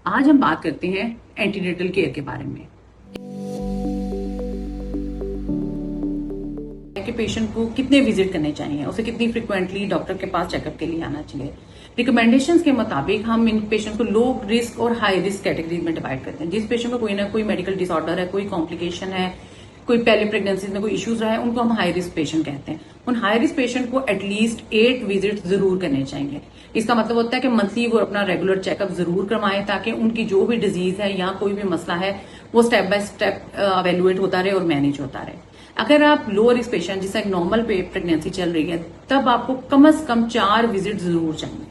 आज हम बात करते हैं एंटीनेटल केयर के बारे में कि पेशेंट को कितने विजिट करने चाहिए, उसे कितनी फ्रिक्वेंटली डॉक्टर के पास चेकअप के लिए आना चाहिए। रिकमेंडेशंस के मुताबिक हम इन पेशेंट को लो रिस्क और हाई रिस्क कैटेगरी में डिवाइड करते हैं। जिस पेशेंट को कोई ना कोई मेडिकल डिसऑर्डर है, कोई कॉम्प्लिकेशन है, कोई पहले प्रेगनेंसी में कोई इश्यूज रहा है, उनको हम हाई रिस्क पेशेंट कहते हैं। उन हाई रिस्क पेशेंट को एटलीस्ट 8 विजिट जरूर करने चाहिए। इसका मतलब होता है कि मंथली वो अपना रेगुलर चेकअप जरूर करवाएं ताकि उनकी जो भी डिजीज है या कोई भी मसला है वो स्टेप बाय स्टेप अवेलुएट होता रहे और मैनेज होता रहे। अगर आप लो रिस्क पेशेंट जिसका एक नॉर्मल प्रेगनेंसी चल रही है, तब आपको कम से कम 4 विजिट जरूर चाहिए।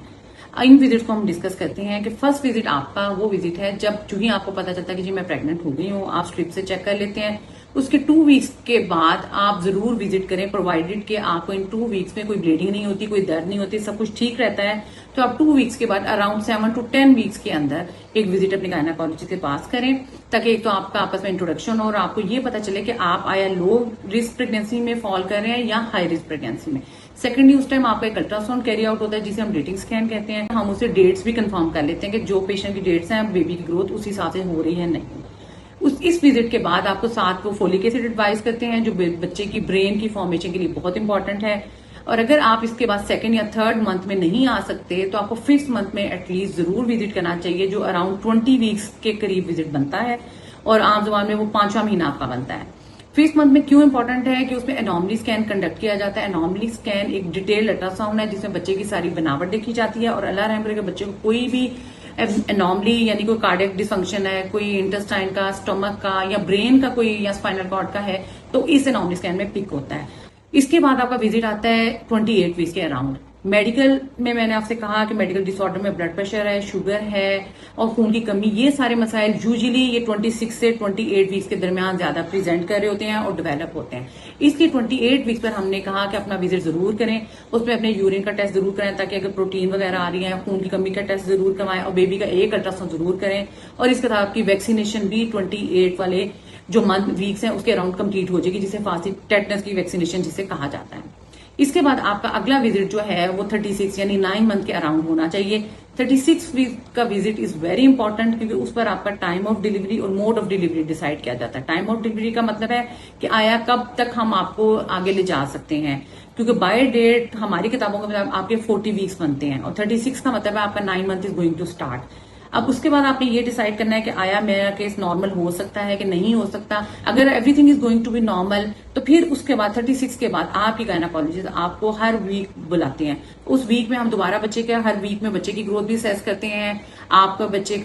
इन विजिट को हम डिस्कस करते हैं कि फर्स्ट विजिट आपका वो विजिट है जब जो ही आपको पता चलता है कि जी मैं प्रेग्नेंट हो गई हूँ, आप स्ट्रिप से चेक कर लेते हैं। उसके 2 वीक्स के बाद आप जरूर विजिट करें, प्रोवाइडेड कि आपको इन 2 वीक्स में कोई ब्लीडिंग नहीं होती, कोई दर्द नहीं होती, सब कुछ ठीक रहता है। तो आप 2 वीक्स के बाद अराउंड 7 to 10 वीक्स के अंदर एक विजिट अपने गायनेकोलॉजिस्ट के पास करें, ताकि एक तो आपका आपस में इंट्रोडक्शन और आपको ये पता चले कि आप आया लो रिस्क प्रेगनेंसी में फॉल कर रहे हैं या हाई रिस्क प्रेगनेंसी में। सेकेंडली उस टाइम आपका एक अल्ट्रासाउंड कैरी आउट होता है जिसे हम डेटिंग स्कैन कहते हैं। हम उसे डेट्स भी कंफर्म कर लेते हैं कि जो पेशेंट की डेट्स हैं बेबी की ग्रोथ उस हिसाब से हो रही है नहीं। इस विजिट के बाद आपको साथ को फोलिक एसिड एडवाइस करते हैं जो बच्चे की ब्रेन की फॉर्मेशन के लिए बहुत इंपॉर्टेंट है। और अगर आप इसके बाद 2nd या 3rd मंथ में नहीं आ सकते तो आपको 5th मंथ में एटलीस्ट जरूर विजिट करना चाहिए, जो अराउंड 20 वीक्स के करीब विजिट बनता है और आम जबान में वो 5वां महीना आपका बनता है। 5th मंथ में क्यों इंपॉर्टेंट है कि उसमें एनॉमली स्कैन कंडक्ट किया जाता है। एनॉमली स्कैन एक डिटेल अल्ट्रासाउंड है जिसमें बच्चे की सारी बनावट देखी जाती है और अल्लाह रहम करे बच्चे को कोई भी एनॉमली यानी कोई कार्डियक डिसफंक्शन है, कोई इंटेस्टाइन का, स्टमक का या ब्रेन का कोई या स्पाइनल कॉर्ड का है तो इस एनॉमली स्कैन में पिक होता है। इसके बाद आपका विजिट आता है 28 वीक्स के अराउंड। मेडिकल में मैंने आपसे कहा कि मेडिकल डिसऑर्डर में ब्लड प्रेशर है, शुगर है और खून की कमी, ये सारे मसाइल यूजुअली ये 26 से 28 वीक्स के दरमियान ज्यादा प्रेजेंट कर रहे होते हैं और डेवलप होते हैं। इसलिए 28 वीक्स पर हमने कहा कि अपना विजिट जरूर करें, उसमें अपने यूरिन का टेस्ट जरूर करें ताकि अगर प्रोटीन वगैरह आ रही है, खून की कमी का टेस्ट जरूर करवाएं और बेबी का एक अल्ट्रासाउंड जरूर करें। और इसके साथ आपकी वैक्सीनेशन भी 28 वाले जो मंथ वीक्स हैं उसके अराउंड कंप्लीट हो जाएगी, जिसे फांसी टेटनस की वैक्सीनेशन जिसे कहा जाता है। इसके बाद आपका अगला विजिट जो है वो 36 यानी 9 मंथ के अराउंड होना चाहिए। 36 वीक का विजिट इज वेरी इंपॉर्टेंट क्योंकि उस पर आपका टाइम ऑफ डिलीवरी और मोड ऑफ डिलीवरी डिसाइड किया जाता है। टाइम ऑफ डिलीवरी का मतलब है कि आया कब तक हम आपको आगे ले जा सकते हैं, क्योंकि बाय डेट हमारी किताबों के मतलब आपके 40 वीक्स बनते हैं और 36 का मतलब है आपका 9 month is going to start. अब उसके बाद आपने ये डिसाइड करना है कि आया मेरा केस नॉर्मल हो सकता है कि नहीं हो सकता। अगर everything is going to be normal तो फिर उसके बाद 36 के बाद आपकी गायनेकोलॉजिस्ट आपको हर वीक बुलाते हैं। उस वीक में हम दोबारा बच्चे का हर वीक में बच्चे की ग्रोथ भी असेस करते हैं, आपका बच्चे का